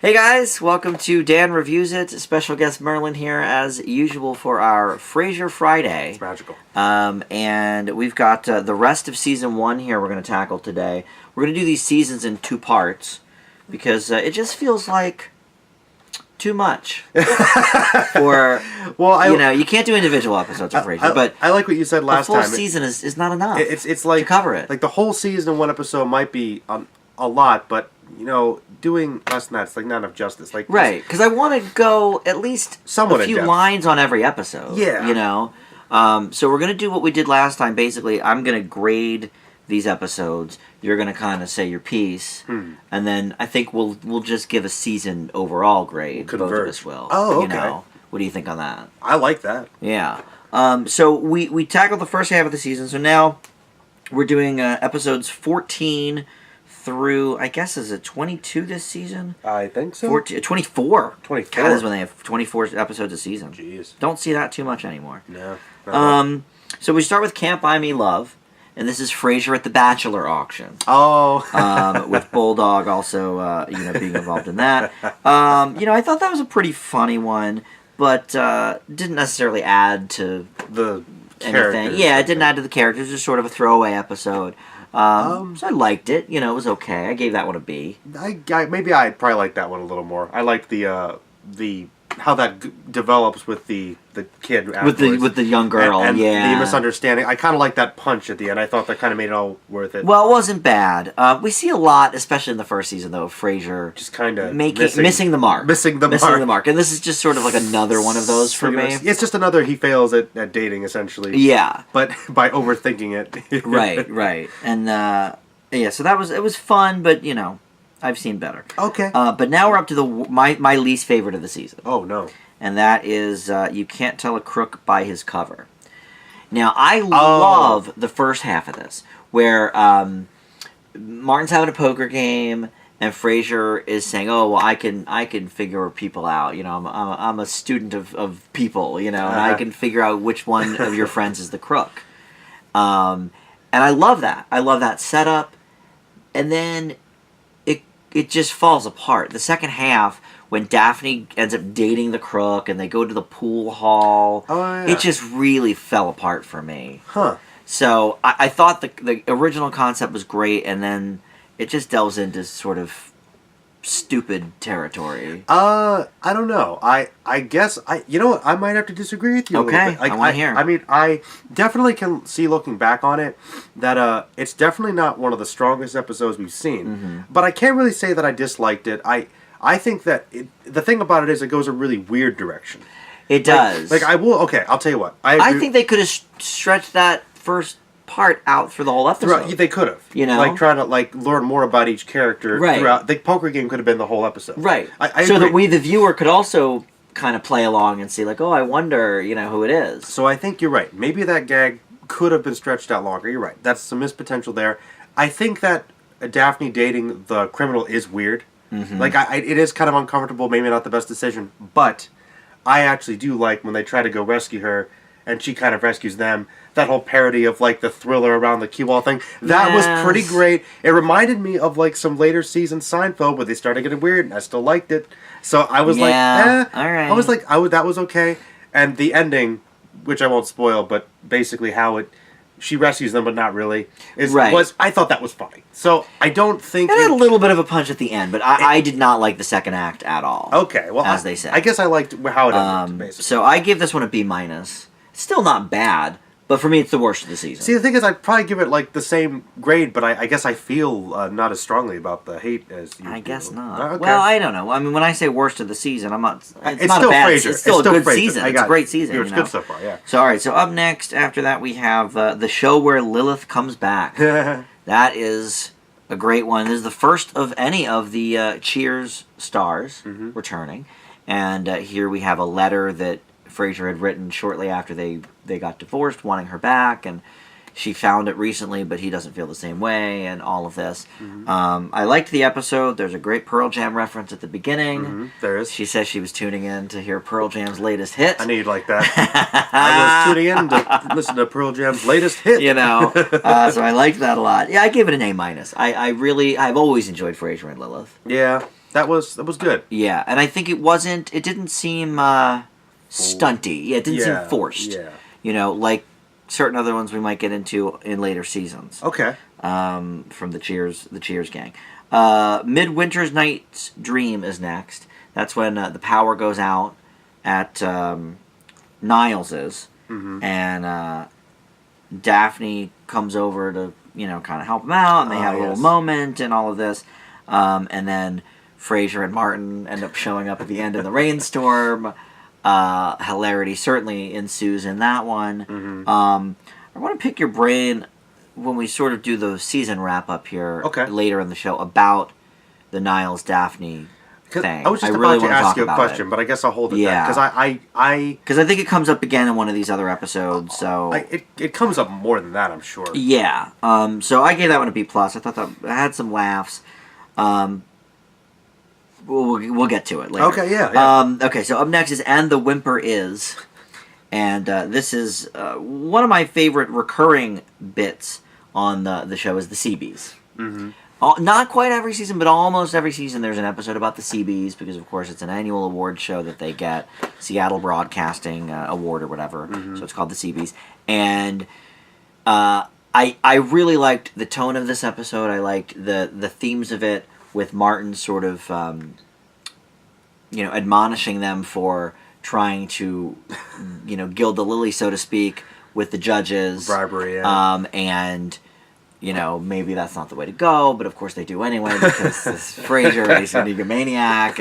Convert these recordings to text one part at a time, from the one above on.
Hey guys, welcome to Dan Reviews It. Special guest Merlin here as usual for our Frasier Friday. It's magical. And we've got the rest of season 1 here we're going to tackle today. We're going to do these seasons in 2 parts because it just feels like too much for, you can't do individual episodes of Frasier. But I like what you said last time. The full season is not enough it's like, to cover it. Like the whole season in one episode might be a lot, but doing less than that's like not enough justice. Like right, because I want to go at least a few lines on every episode. Yeah, So we're gonna do what we did last time. Basically, I'm gonna grade these episodes. You're gonna kind of say your piece, and then I think we'll just give a season overall grade. We'll both of us will. Oh, okay. What do you think on that? I like that. Yeah. So we tackled the first half of the season. So now we're doing episodes 14 through, I guess, is it 22 this season? I think so. 24. 24. God, is when they have 24 episodes a season. Jeez. Don't see that too much anymore. No. So we start with Can't Buy Me Love, and this is Frasier at the Bachelor auction. Oh. With Bulldog also, being involved in that. I thought that was a pretty funny one, but didn't necessarily add to the anything. characters. Yeah, it didn't add to the characters. Just sort of a throwaway episode. So I liked it. It was okay. I gave that one a B. Maybe I'd probably like that one a little more. I liked the how that develops with the kid with the young girl and yeah, the misunderstanding. I kind of like that punch at the end. I thought that kind of made it all worth it. Well, it wasn't bad. We see a lot, especially in the first season, though, of Frasier just kind of missing the mark, missing the mark, and this is just sort of like another one of those for me. It's just another he fails at dating essentially. Yeah, but by overthinking it. right, and so it was fun, but I've seen better. Okay. But now we're up to my least favorite of the season. Oh, no. And that is You Can't Tell a Crook by His Cover. Now, I love the first half of this, where Martin's having a poker game, and Frasier is saying, "Oh, well, I can figure people out. I'm a student of people, and I can figure out which one of your friends is the crook." And I love that. I love that setup. And then it just falls apart. The second half, when Daphne ends up dating the crook and they go to the pool hall, it just really fell apart for me. Huh. So I thought the original concept was great, and then it just delves into sort of stupid territory. I don't know. I guess what? I might have to disagree with you. Okay, a little bit. I want to hear. I mean, I definitely can see looking back on it that it's definitely not one of the strongest episodes we've seen. Mm-hmm. But I can't really say that I disliked it. I think that the thing about it is it goes a really weird direction. It does. Like I will. Okay, I'll tell you what. I think they could have stretched that first part out for the whole episode. They could have. Like trying to learn more about each character throughout. The poker game could have been the whole episode. Right. I so agree. that we, the viewer, could also kind of play along and see, I wonder, who it is. So I think you're right. Maybe that gag could have been stretched out longer. You're right. That's some missed potential there. I think that Daphne dating the criminal is weird. Mm-hmm. It is kind of uncomfortable. Maybe not the best decision, but I actually do like when they try to go rescue her, and she kind of rescues them. That whole parody of the Thriller around the cue wall thing. That was pretty great. It reminded me of some later season Seinfeld where they started getting weird, and I still liked it. So I was all right. I was that was okay. And the ending, which I won't spoil, but basically how she rescues them, but not really. I thought that was funny. So I don't think it had a little bit of a punch at the end, but I did not like the second act at all. Okay, well, as they said, I guess I liked how it ended. Basically, so I give this one a B-. Still not bad, but for me, it's the worst of the season. See, the thing is, I'd probably give it the same grade, but I guess I feel not as strongly about the hate as you. I guess not. Okay. Well, I don't know. I mean, when I say worst of the season, I'm not. It's not still a bad. Frasier. It's still a good Frasier. season. It's a great season. It's good so far. Yeah. So all right. So up next, after that, we have the show where Lilith comes back. That is a great one. This is the first of any of the Cheers stars returning, and here we have a letter that Frasier had written shortly after they got divorced, wanting her back, and she found it recently, but he doesn't feel the same way, and all of this. I liked the episode. There's a great Pearl Jam reference at the beginning. There is. She says she was tuning in to hear Pearl Jam's latest hit. I knew you'd like that. I was tuning in to listen to Pearl Jam's latest hit. So I liked that a lot. Yeah, I give it an A-. I've always enjoyed Frasier and Lilith. Yeah. That was good. Yeah, and I think it didn't seem stunty. Yeah, it didn't seem forced. Yeah. You know, like certain other ones we might get into in later seasons. Okay. From the Cheers gang. Midwinter's Night's Dream is next. That's when the power goes out at Niles's, and Daphne comes over to kind of help him out, and they have a little moment and all of this, and then Frasier and Martin end up showing up at the end of the rainstorm. Hilarity certainly ensues in that one. I want to pick your brain when we sort of do the season wrap up here later in the show about the Niles Daphne thing. I was just about to ask you a question, but I guess I'll hold it there because I think it comes up again in one of these other episodes. So it comes up more than that, I'm sure. Yeah. So I gave that one a B+. I thought that I had some laughs. We'll get to it later. Okay. Yeah. Okay. So up next is And the Whimper Is. And this is one of my favorite recurring bits on the show is the Seabees. Not quite every season, but almost every season there's an episode about the Seabees because, of course, it's an annual award show that they get, Seattle Broadcasting Award or whatever. So it's called the Seabees. And I really liked the tone of this episode. I liked the themes of it with Martin sort of, admonishing them for trying to, gild the lily, so to speak, with the judges. Bribery, yeah. And, maybe that's not the way to go, but of course they do anyway because this Frasier, he's an egomaniac,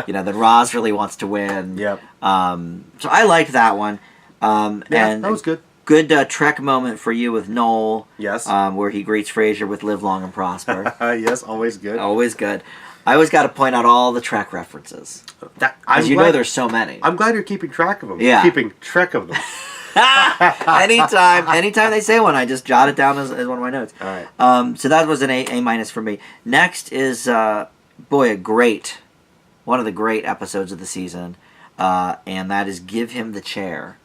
and, then Roz really wants to win. Yep. So I liked that one. And that was good. Good Trek moment for you with Noel. Yes. Where he greets Frasier with "Live long and prosper." Yes, always good. Always good. I always got to point out all the Trek references. Because there's so many. I'm glad you're keeping track of them. Yeah. Keeping track of them. Anytime they say one, I just jot it down as one of my notes. All right. So that was an A- for me. Next is, one of the great episodes of the season, and that is Give Him the Chair.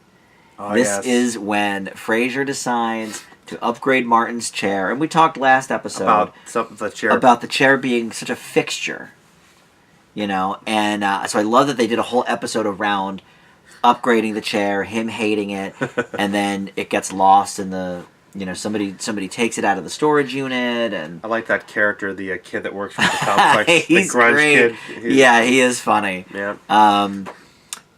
Oh, this is when Frasier decides to upgrade Martin's chair, and we talked last episode about the chair being such a fixture, and so I love that they did a whole episode around upgrading the chair, him hating it, and then it gets lost in the somebody takes it out of the storage unit, and I like that character, the kid that works for the complex, he's the grunge great. kid. He is funny. Yeah.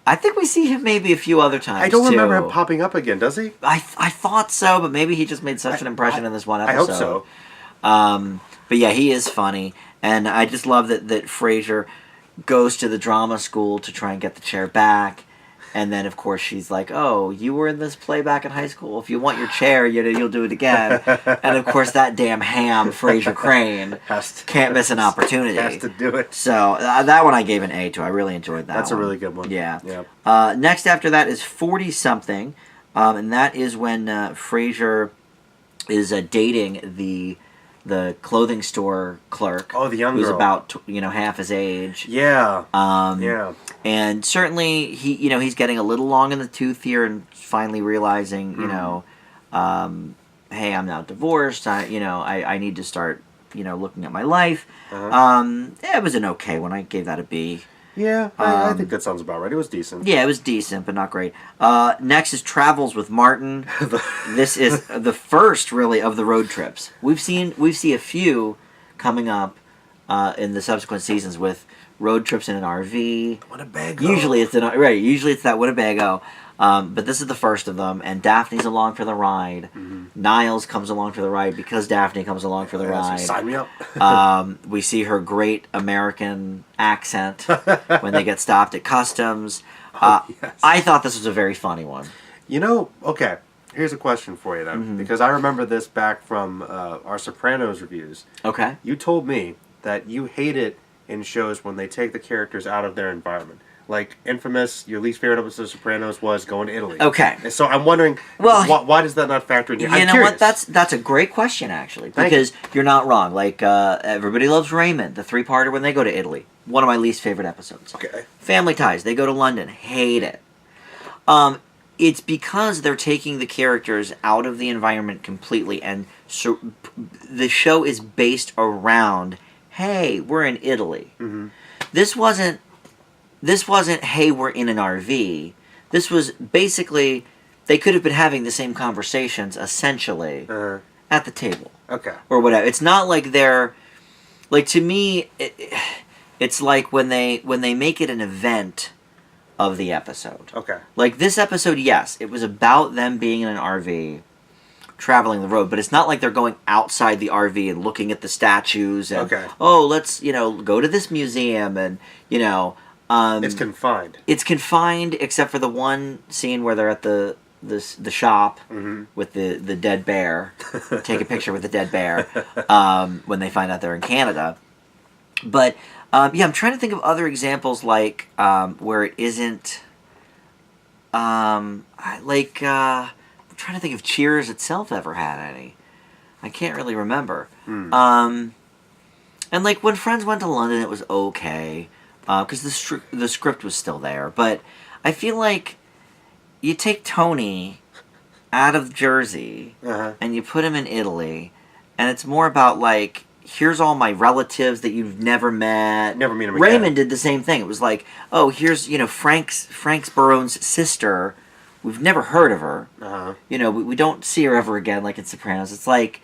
I think we see him maybe a few other times. I don't remember him popping up again, does he? I thought so, but maybe he just made such an impression in this one episode. I hope so. But yeah, he is funny, and I just love that Frasier goes to the drama school to try and get the chair back, and then of course she's like, "Oh, you were in this play back in high school. If you want your chair, you'll do it again." And of course, that damn ham Frasier Crane can't miss an opportunity. Has to do it. So that one I gave an A to. I really enjoyed that. That's one. a really good one. Yeah. Yep. Next after that is 40-something, and that is when Frasier is dating the clothing store clerk. Oh, the young who's girl. about half his age. Yeah. Yeah. And certainly he's getting a little long in the tooth here, and finally realizing hey, I'm now divorced. I need to start looking at my life. It was an okay one. I gave that a B. Yeah, I think that sounds about right. It was decent. Yeah, it was decent, but not great. Next is Travels with Martin. This is the first, really, of the road trips. We've seen a few coming up in the subsequent seasons with road trips in an RV. Winnebago. Usually it's that Winnebago. But this is the first of them, and Daphne's along for the ride. Niles comes along for the ride because Daphne comes along for the ride. Sign me up. We see her great American accent when they get stopped at customs. Yes. I thought this was a very funny one. Okay, here's a question for you then, because I remember this back from our Sopranos reviews. Okay. You told me that you hate it in shows when they take the characters out of their environment. Like Infamous, your least favorite episode of Sopranos was going to Italy. Okay. And so I'm wondering, why does that not factor in here? You know what? That's a great question, actually, because you're not wrong. Like, Everybody Loves Raymond, the 3-parter when they go to Italy. One of my least favorite episodes. Okay. Family Ties, they go to London. Hate it. It's because they're taking the characters out of the environment completely, and so the show is based around, hey, we're in Italy. this wasn't hey, we're in an RV. This was basically they could have been having the same conversations essentially at the table. Okay. Or whatever. It's not like they're like, to me it's like when they make it an event of the episode. Okay. Like this episode, yes, it was about them being in an RV traveling the road, but it's not like they're going outside the RV and looking at the statues and let's go to this museum and it's confined. It's confined except for the one scene where they're at the shop with the dead bear. Take a picture with the dead bear when they find out they're in Canada. But I'm trying to think of other examples like where it isn't I'm trying to think if Cheers itself ever had any. I can't really remember. And like when Friends went to London, it was okay because the script was still there. But I feel like you take Tony out of Jersey and you put him in Italy, and it's more about like, here's all my relatives that you've never met. Never meet them again. Raymond again. did the same thing. It was like, oh, here's Frank's Barone's sister. We've never heard of her. We don't see her ever again like in Sopranos. It's like,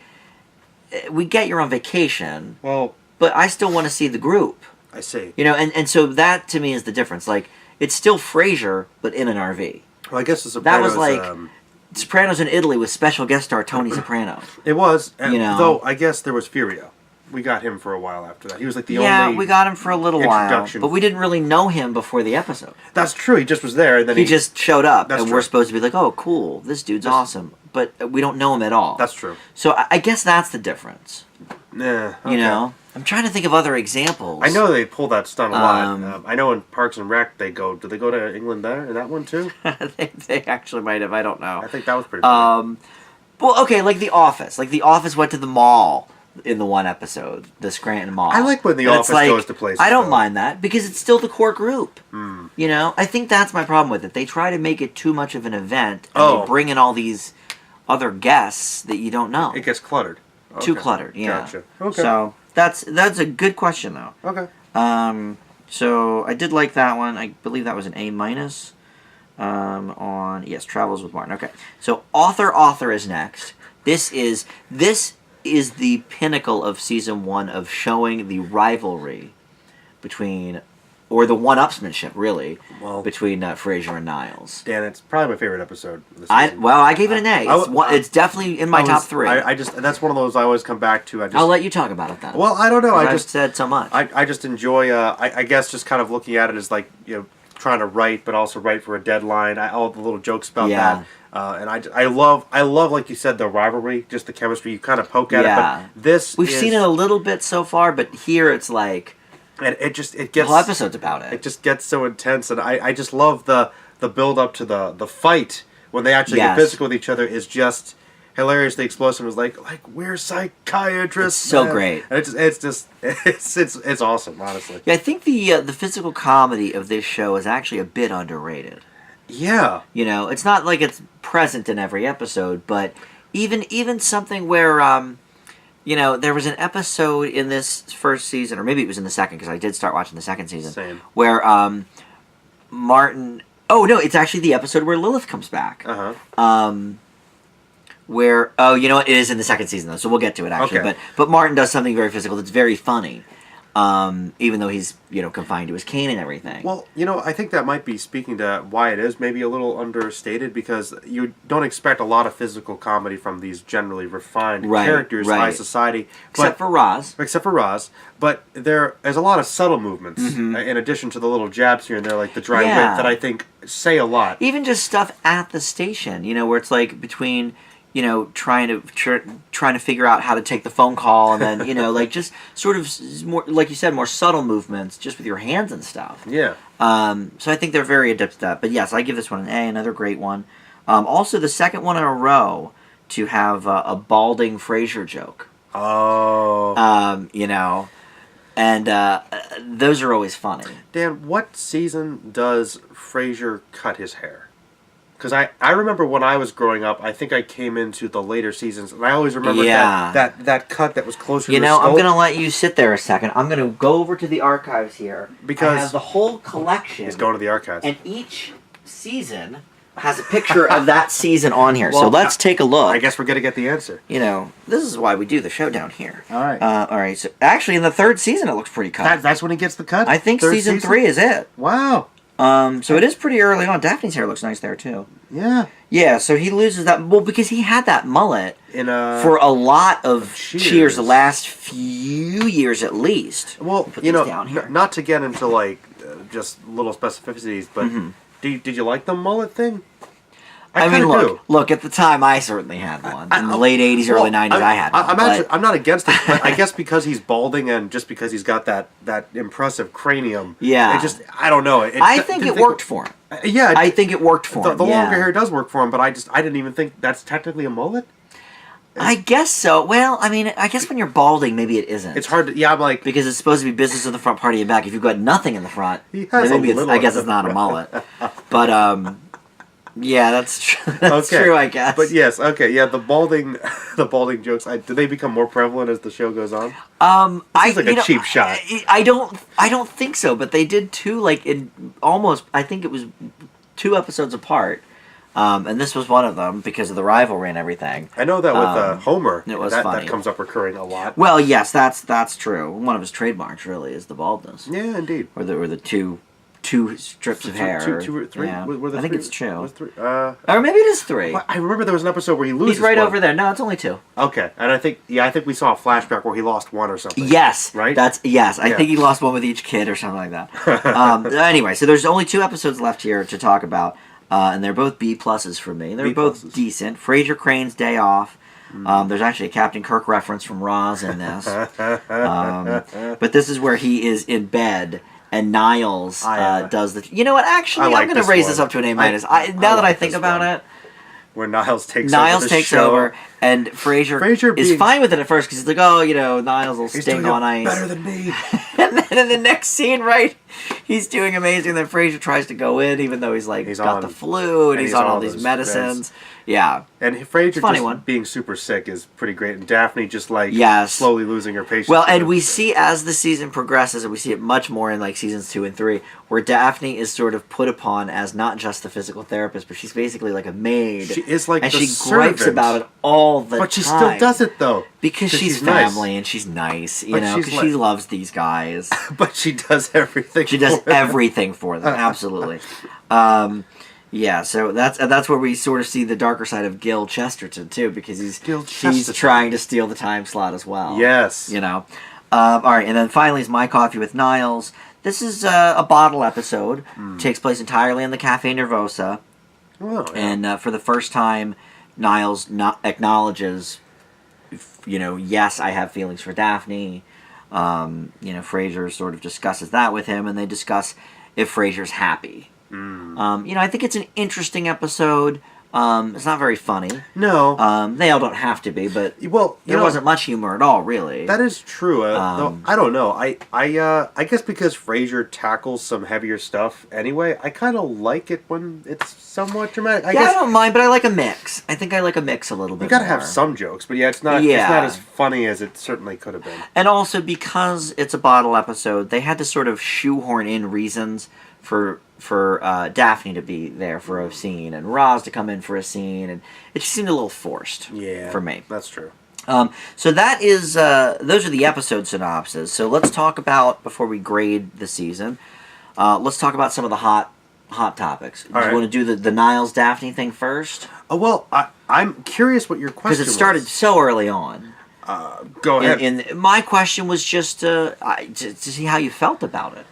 we get you're on vacation. Well, but I still want to see the group. I see. And so that to me is the difference. Like, it's still Frasier, but in an RV. Well, I guess the Sopranos... That was like Sopranos in Italy with special guest star Tony Soprano. It was. Though, I guess there was Furio. We got him for a while after that. He was like the only... Yeah, we got him for a little while. But we didn't really know him before the episode. That's true. He just was there. And then he just showed up. And true. We're supposed to be like, oh, cool. This dude's awesome. But we don't know him at all. That's true. So I guess that's the difference. Yeah. Okay. I'm trying to think of other examples. I know they pull that stunt a lot. I know in Parks and Rec they go... Do they go to England there in that one too? they actually might have. I don't know. I think that was pretty funny. Well, okay, like The Office. Like The Office went to the mall in the one episode, the Scranton Mall. I like when The Office goes to places. I don't mind that because it's still the core group. I think that's my problem with it. They try to make it too much of an event, and they bring in all these other guests that you don't know. It gets cluttered. Okay. Too cluttered, yeah. Gotcha. Okay. So that's a good question though. Okay. So I did like that one. I believe that was an A minus. On Travels with Martin. Okay. So author is next. This is the pinnacle of season 1 of showing the rivalry between, or the one-upsmanship really, between Frasier and Niles. Dan, it's probably my favorite episode. I gave it an A. It's definitely in my top 3. That's one of those I always come back to. I'll let you talk about it then. Well, I don't know. I just said so much. I just enjoy. I guess just kind of looking at it as like trying to write, but also write for a deadline. All the little jokes about that. And I love, like you said, the rivalry, just the chemistry. You kind of poke at it, but we've seen it a little bit so far, but here it's like, and it gets the whole episode's about it. It just gets so intense, and I just love the build up to the fight when they actually get physical with each other is just hilariously explosive. It's like we're psychiatrists. It's so great. And it's awesome, honestly. Yeah, I think the physical comedy of this show is actually a bit underrated. Yeah. It's not like it's present in every episode, but even something where, there was an episode in this first season, or maybe it was in the second, because I did start watching the second season. Same. Where Martin... Oh, no, it's actually the episode where Lilith comes back. Where... Oh, you know what? It is in the second season, though, so we'll get to it, actually. Okay. But Martin does something very physical that's very funny. Even though he's, confined to his cane and everything. Well, I think that might be speaking to why it is maybe a little understated, because you don't expect a lot of physical comedy from these generally refined characters in high society. Except for Roz. But there is a lot of subtle movements, in addition to the little jabs here and there, like the dry wit, that I think say a lot. Even just stuff at the station, where it's like between... trying to figure out how to take the phone call, and then like just sort of more, like you said, more subtle movements just with your hands and stuff. Yeah. So I think they're very adept at that. But yes, I give this one an A, another great one. Also, the second one in a row to have a balding Frasier joke. Oh. And those are always funny. Dan, what season does Frasier cut his hair? Because I remember when I was growing up, I think I came into the later seasons, and I always remember that cut that was closer to the skull. I'm going to let you sit there a second. I'm going to go over to the archives here. Because I have the whole collection. He's going to the archives. And each season has a picture of that season on here. Well, so let's take a look. I guess we're going to get the answer. This is why we do the show down here. All right. All right. So actually, in the third season, it looks pretty cut. That's when he gets the cut? I think season 3 is it. Wow. So it is pretty early on. Daphne's hair looks nice there, too. Yeah. Yeah, so he loses that... Well, because he had that mullet for a lot of Cheers the last few years at least. Well, not to get into, just little specificities, but did you like the mullet thing? I mean, look, at the time, I certainly had one. In the late 80s, early 90s, I had one. I'm not against it, but I guess because he's balding and just because he's got that impressive cranium, I don't know. I think it worked for him. Yeah. I think it worked for him. The longer hair does work for him, but I didn't even think that's technically a mullet. I guess so. Well, I mean, I guess when you're balding, maybe it isn't. It's hard to, I'm like... Because it's supposed to be business in the front, party in the back. If you've got nothing in the front, maybe I guess it's not a mullet. But, yeah, that's true. That's true, I guess. But yes, okay, yeah, the balding jokes. Do they become more prevalent as the show goes on? It's like a cheap shot. I don't think so. But they did two, in almost. I think it was 2 episodes apart, and this was one of them because of the rivalry and everything. I know that with Homer, it was funny. That comes up recurring a lot. Well, yes, that's true. One of his trademarks really is the baldness. Yeah, indeed. Or the two strips of hair. Two or three? Yeah. I think it's 2. Or maybe it is 3. I remember there was an episode where he loses. He's right over there. No, it's only 2. Okay, and I think we saw a flashback where he lost one or something. Yes, right. I think he lost one with each kid or something like that. Anyway, so there's only 2 episodes left here to talk about, and they're both B pluses for me. They're both decent. Frasier Crane's Day Off. There's actually a Captain Kirk reference from Roz in this, but this is where he is in bed. And Niles does the... You know what? Actually, I'm going to raise this up to an A-. Now that I think about it... Where Niles takes over, and Frasier is fine with it at first, because he's like, Niles will sting on ice. Better than me. And then in the next scene, right, he's doing amazing, and then Frasier tries to go in, even though he's got the flu, and he's on all these medicines. Yeah. And Frasier being super sick is pretty great. And Daphne just slowly losing her patience. Well, and we see as the season progresses, and we see it much more in seasons 2 and 3, where Daphne is sort of put upon as not just the physical therapist, but she's basically like a maid. She is like and the she servant. gripes about it all the time. But she still does it though. Because she's family and she's nice, because she loves these guys. But she does everything. She does everything for them, absolutely. Yeah, so that's where we sort of see the darker side of Gil Chesterton too, because he's trying to steal the time slot as well. Yes, all right, and then finally is My Coffee with Niles. This is a bottle episode. Takes place entirely in the Cafe Nervosa, and for the first time, Niles acknowledges, yes, I have feelings for Daphne. Frasier sort of discusses that with him, and they discuss if Frasier's happy. I think it's an interesting episode. It's not very funny. No. They all don't have to be, but there wasn't much humor at all, really. That is true. Though, I don't know. I guess because Frasier tackles some heavier stuff anyway, I kind of like it when it's somewhat dramatic. I don't mind, but I like a mix. I think I like a mix a little bit. You gotta have some jokes, but it's not as funny as it certainly could have been. And also because it's a bottle episode, they had to sort of shoehorn in reasons for Daphne to be there for a scene and Roz to come in for a scene, and it just seemed a little forced for me. That's true. So that is those are the episode synopses. So let's talk about, before we grade the season, let's talk about some of the hot topics. Do you want to do the Niles Daphne thing first? Oh, well, I'm curious what your question was. Because it started so early on. Go ahead. And my question was just to see how you felt about it.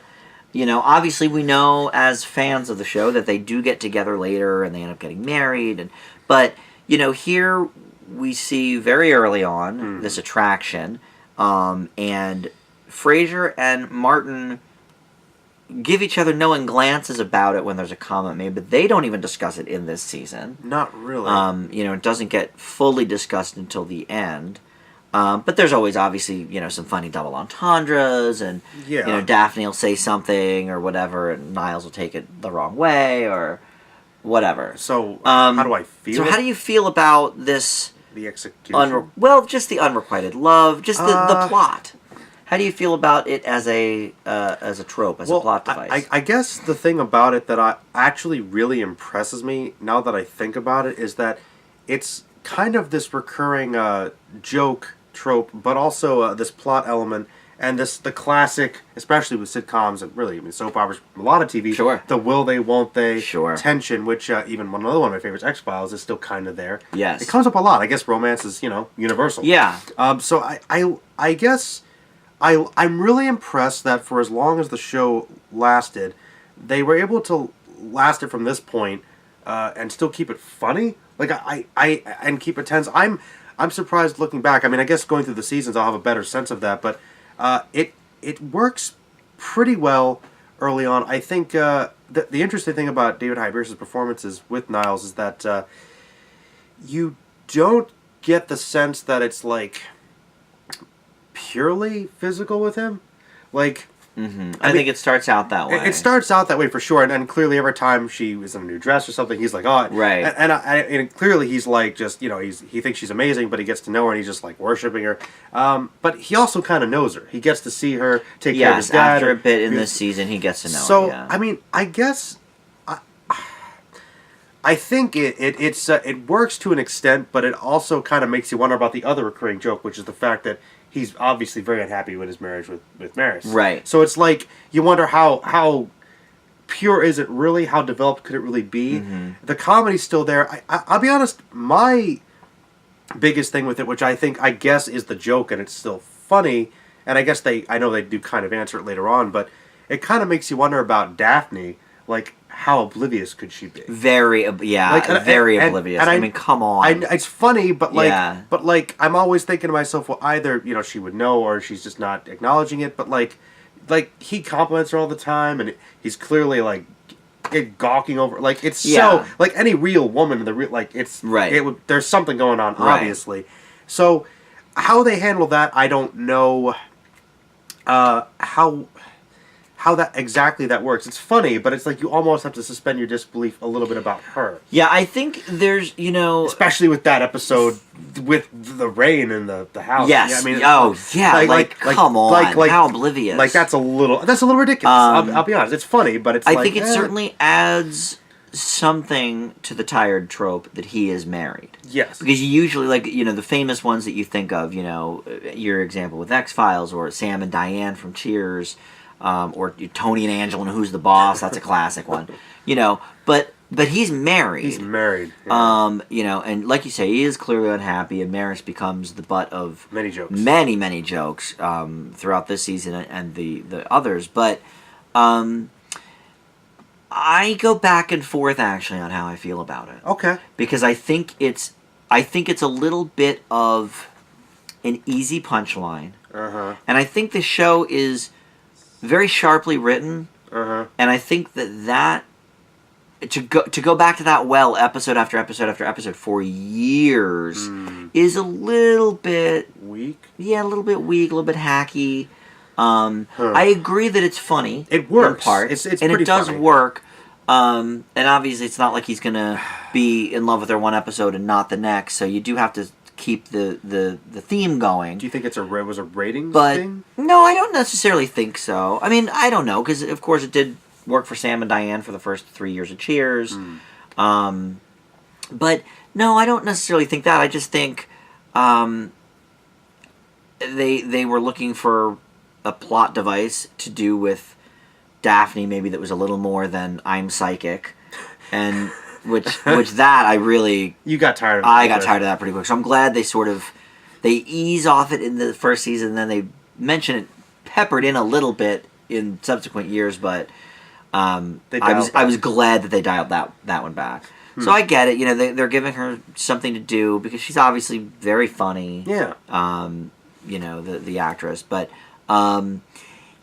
Obviously we know as fans of the show that they do get together later and they end up getting married. But here we see very early on this attraction. And Frasier and Martin give each other knowing glances about it when there's a comment made, but they don't even discuss it in this season. Not really. It doesn't get fully discussed until the end. But there's always, obviously, some funny double entendres, and, Daphne will say something or whatever, and Niles will take it the wrong way, or, whatever. So how do I feel? So how do you feel about this? The execution. Just the unrequited love, just the plot. How do you feel about it as a trope, as a plot device? I guess the thing about it that actually really impresses me now that I think about it is that it's kind of this recurring joke trope, but also this plot element and the classic, especially with sitcoms and really soap operas, a lot of TV. Sure. The will they, won't they tension, which even another one of my favorites, X-Files, is still kind of there. Yes. It comes up a lot. I guess romance is universal. Yeah. So I guess. I'm really impressed that for as long as the show lasted, they were able to last it from this point and still keep it funny. Like and keep it tense. I'm surprised looking back. I mean, I guess going through the seasons, I'll have a better sense of that. But it works pretty well early on. I think the interesting thing about David Hyde Pierce's performances with Niles is that you don't get the sense that it's like purely physical with him. Like, I think it starts out that way. It starts out that way for sure, and clearly every time she was in a new dress or something, he's like, oh, right. And clearly he's like, just he thinks she's amazing, but he gets to know her and he's just like worshiping her. But he also kind of knows her. He gets to see her take care of his dad. After a bit in this season, he gets to know her. So I mean, I guess I think it works to an extent, but it also kind of makes you wonder about the other recurring joke, which is the fact that he's obviously very unhappy with his marriage with Maris. Right. So it's like, you wonder how pure is it really? How developed could it really be? Mm-hmm. The comedy's still there. I'll be honest, my biggest thing with it, which I guess is the joke, and it's still funny, and I guess I know they do kind of answer it later on, but it kind of makes you wonder about Daphne, like, how oblivious could she be? Very oblivious. And I mean, come on. It's funny, but like, I'm always thinking to myself, well, either she would know, or she's just not acknowledging it. But like he compliments her all the time, and he's clearly like gawking over. Like, it's so like any real woman, it's right. There's something going on, obviously. Right. So how they handle that, I don't know. How that works. It's funny, but it's like you almost have to suspend your disbelief a little bit about her. Yeah, I think there's, especially with that episode with the rain in the house. Yes. Yeah, I mean, come on, how oblivious. Like, that's a little ridiculous. I'll be honest. It's funny, but I think it certainly adds something to the tired trope that he is married. Yes. Because you usually, the famous ones that you think of, your example with X-Files, or Sam and Diane from Cheers, or Tony and Angela and Who's the Boss. That's a classic one. But he's married. He's married. Yeah. And like you say, he is clearly unhappy, and Maris becomes the butt of many jokes. Many jokes throughout this season and the others. But I go back and forth actually on how I feel about it. Okay. Because I think it's a little bit of an easy punchline. Uh-huh. And I think the show is very sharply written, and I think that to go back to that well episode after episode after episode for years is a little bit weak. Yeah, a little bit weak, a little bit hacky. I agree that it's funny. It works. In parts, it's and pretty it does funny. work. And obviously, it's not like he's gonna be in love with her one episode and not the next. So you do have to keep the theme going. Do you think was a ratings thing? No, I don't necessarily think so. I mean, I don't know, because of course it did work for Sam and Diane for the first 3 years of Cheers. But no, I don't necessarily think that. I just think they were looking for a plot device to do with Daphne, maybe that was a little more than I'm psychic, and which that I really got tired of. I got tired of that pretty quick. So I'm glad they they ease off it in the first season, and then they mention it peppered in a little bit in subsequent years. But I was glad that they dialed that one back. So I get it. They're giving her something to do because she's obviously very funny. Yeah. The actress, but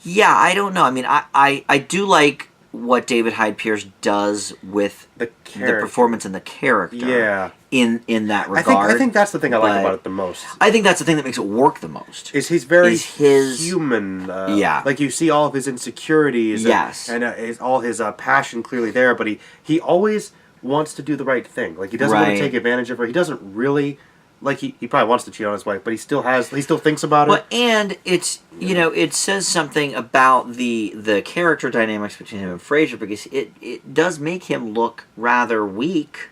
yeah, I don't know. I mean, I do like what David Hyde Pierce does with the performance and the character. Yeah. In that regard. I think that's the thing I like about it the most. I think that's the thing that makes it work the most. Is he's very human. Yeah. Like, you see all of his insecurities. Yes. And all his passion clearly there, but he always, wants to do the right thing. Like, he doesn't want to take advantage of her. He doesn't really... Like, he probably wants to cheat on his wife, but he still thinks about it. Well, and it's, it says something about the character dynamics between him and Frasier, because it does make him look rather weak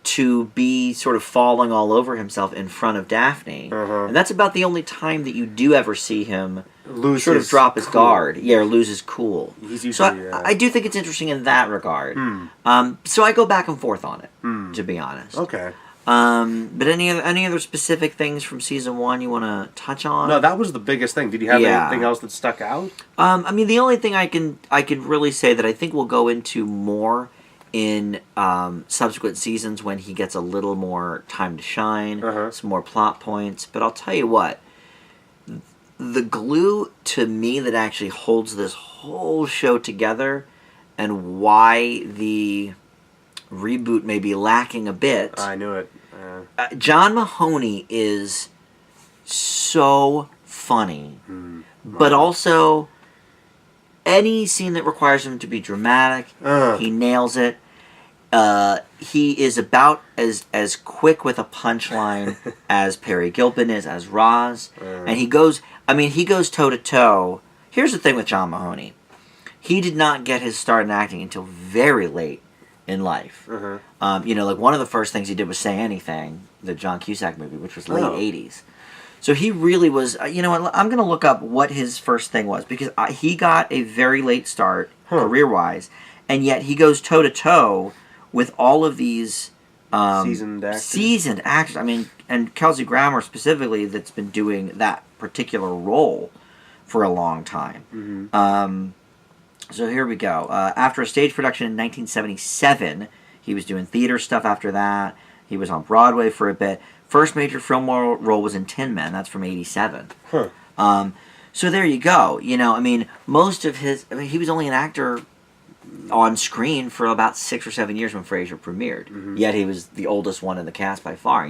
to be sort of falling all over himself in front of Daphne. And that's about the only time that you do ever see him drop his guard. Yeah, or lose his cool. He's usually, I do think it's interesting in that regard. So I go back and forth on it, to be honest. Okay. But any other specific things from season 1 you want to touch on? No, that was the biggest thing. Did you have anything else that stuck out? I mean, the only thing I can really say that I think we'll go into more in subsequent seasons when he gets a little more time to shine, some more plot points. But I'll tell you what, the glue to me that actually holds this whole show together, and why the reboot may be lacking a bit. I knew it. John Mahoney is so funny, but also any scene that requires him to be dramatic, he nails it. He is about as quick with a punchline as Perry Gilpin is, as Roz, and he goes toe to toe. Here's the thing with John Mahoney: he did not get his start in acting until very late in life. Like one of the first things he did was Say Anything, the John Cusack movie, which was late 80s. So he really was, I'm going to look up what his first thing was, because he got a very late start, career-wise, and yet he goes toe-to-toe with all of these seasoned actors. I mean, and Kelsey Grammer specifically, that's been doing that particular role for a long time. So here we go. After a stage production in 1977, he was doing theater stuff after that. He was on Broadway for a bit. First major film role was in Tin Men. That's from 87. So there you go. Most of his... he was only an actor on screen for about 6 or 7 years when Frasier premiered. Yet he was the oldest one in the cast by far,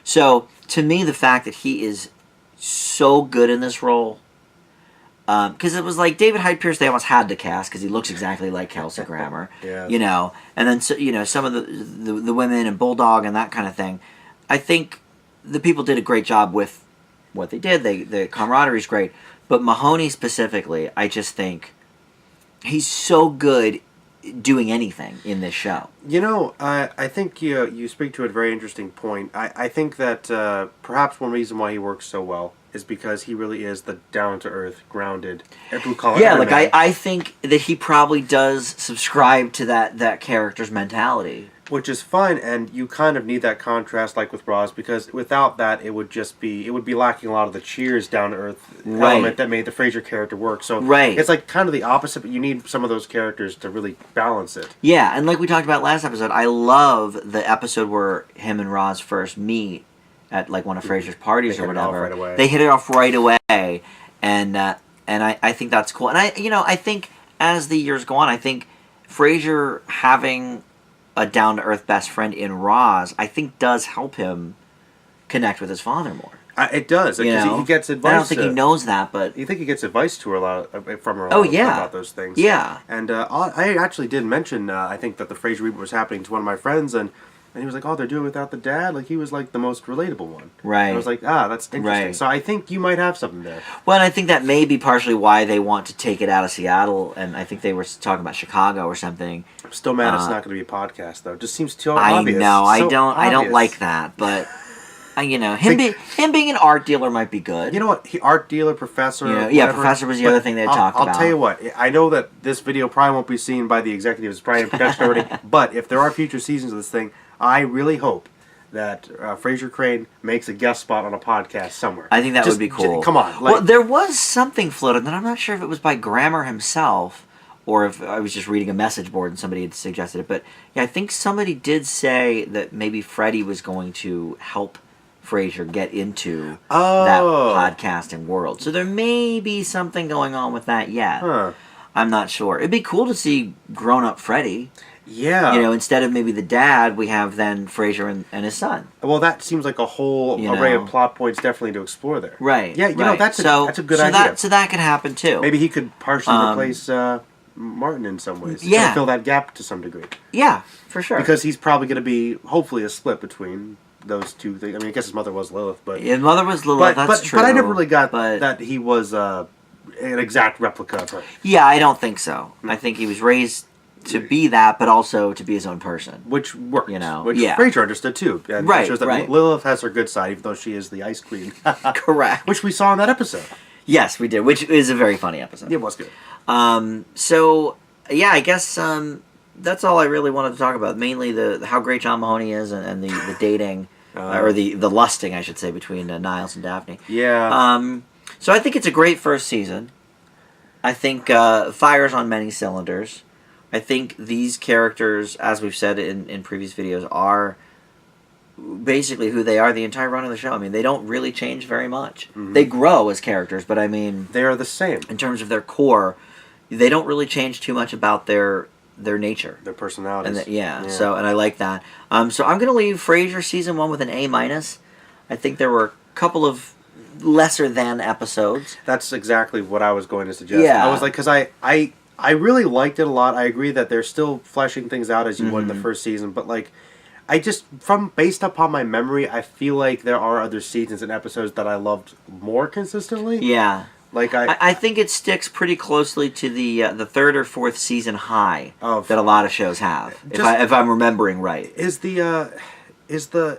So, to me, the fact that he is so good in this role... because it was like David Hyde Pierce, they almost had to cast because he looks exactly like Kelsey Grammer. And then some of the women and Bulldog and that kind of thing. I think the people did a great job with what they did. The camaraderie is great, but Mahoney specifically, I just think he's so good doing anything in this show. I think you speak to a very interesting point. I think that perhaps one reason why he works so well is because he really is the down-to-earth, grounded, blue-collar man. I think that he probably does subscribe to that character's mentality. Which is fine, and you kind of need that contrast, like with Roz, because without that, it would be lacking a lot of the Cheers down-to-earth element that made the Frasier character work. So it's like kind of the opposite, but you need some of those characters to really balance it. Yeah, and like we talked about last episode, I love the episode where him and Roz first meet at like one of Frasier's parties or whatever. They hit it off right away, and I think that's cool. And I think as the years go on, I think Frasier having a down-to-earth best friend in Roz, I think does help him connect with his father more. It does, because he gets advice. I don't think he knows that, but... You think he gets advice from her about those things. Yeah. And I actually did mention, I think, that the Frasier reboot was happening to one of my friends, and he was like, oh, they're doing it without the dad? Like, he was, like, the most relatable one. Right. And I was like, that's interesting. Right. So I think you might have something there. Well, and I think that may be partially why they want to take it out of Seattle, and I think they were talking about Chicago or something. I'm still mad it's not going to be a podcast, though. It just seems too obvious. I know. I don't like that, but... him being an art dealer might be good. You know what? Art dealer, professor. Professor was the other thing they talked about. I'll tell you what. I know that this video probably won't be seen by the executives. It's probably in production already. But if there are future seasons of this thing, I really hope that Frasier Crane makes a guest spot on a podcast somewhere. I think that would be cool. Come on. Well, there was something floated, and I'm not sure if it was by Grammer himself or if I was just reading a message board and somebody had suggested it. But I think somebody did say that maybe Freddie was going to help Frasier get into that podcasting world. So there may be something going on with that yet. I'm not sure. It'd be cool to see grown-up Freddie. Yeah. Instead of maybe the dad, we have then Frasier and his son. Well, that seems like a whole array of plot points definitely to explore there. Right. Yeah, that's a good idea. So that could happen too. Maybe he could partially replace Martin in some ways. Yeah. To fill that gap to some degree. Yeah, for sure. Because he's probably going to be, hopefully, a split between those two things. I mean, I guess his mother was Lilith, but... His mother was Lilith, that's true. But I never really got that he was an exact replica of her. Yeah, I don't think so. I think he was raised to be that, but also to be his own person. Which worked. You know, which yeah. Frasier understood, too. And right, it shows that right. Lilith has her good side, even though she is the Ice Queen. Correct. Which we saw in that episode. Yes, we did, which is a very funny episode. It was good. So, yeah, I guess that's all I really wanted to talk about. Mainly how great John Mahoney is and the dating, or the lusting, I should say, between Niles and Daphne. Yeah. So I think it's a great first season. I think fires on many cylinders. I think these characters, as we've said in previous videos, are basically who they are the entire run of the show. I mean, they don't really change very much. Mm-hmm. They grow as characters, but I mean... They are the same. In terms of their core, they don't really change too much about their nature. Their personalities. And so, and I like that. So I'm going to leave Frasier Season 1 with an A-. I think there were a couple of lesser than episodes. That's exactly what I was going to suggest. Yeah. I was like, because I really liked it a lot. I agree that they're still fleshing things out as you would in the first season, but like, I just, based upon my memory, I feel like there are other seasons and episodes that I loved more consistently. Yeah. Like I think it sticks pretty closely to the third or fourth season high that a lot of shows have. If I'm remembering right. Is the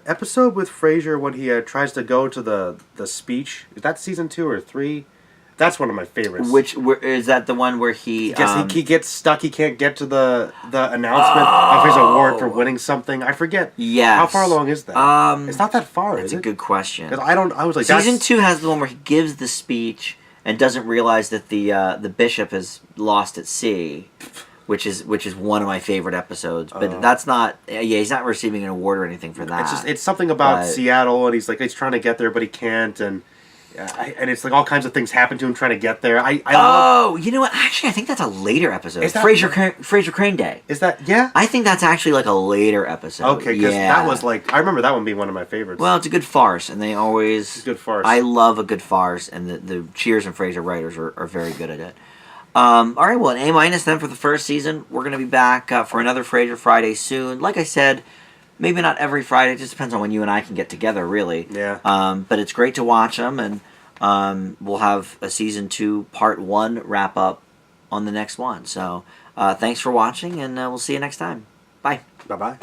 episode with Frasier when he tries to go to the speech, is that season 2 or 3? That's one of my favorites. Is that the one where he gets stuck? He can't get to the announcement of his award for winning something. I forget. Yes. How far along is that? It's not that far. That's a good question. Because I was like, season 2 has the one where he gives the speech and doesn't realize that the bishop is lost at sea, which is one of my favorite episodes. But that's not. Yeah, he's not receiving an award or anything for that. It's something about Seattle, and he's trying to get there, but he can't, and it's like all kinds of things happen to him trying to get there. You know what? Actually, I think that's a later episode. Frasier Crane Day. Is that, yeah? I think that's actually like a later episode. Okay, because that was like, I remember that one being one of my favorites. Well, it's a good farce, and they always... It's a good farce. I love a good farce, and the Cheers and Frasier writers are very good at it. All right, well, an A- then for the first season. We're going to be back for another Frasier Friday soon. Like I said, maybe not every Friday. It just depends on when you and I can get together, really. Yeah. But it's great to watch them, and we'll have a Season 2 Part 1 wrap-up on the next one. So thanks for watching, and we'll see you next time. Bye. Bye-bye.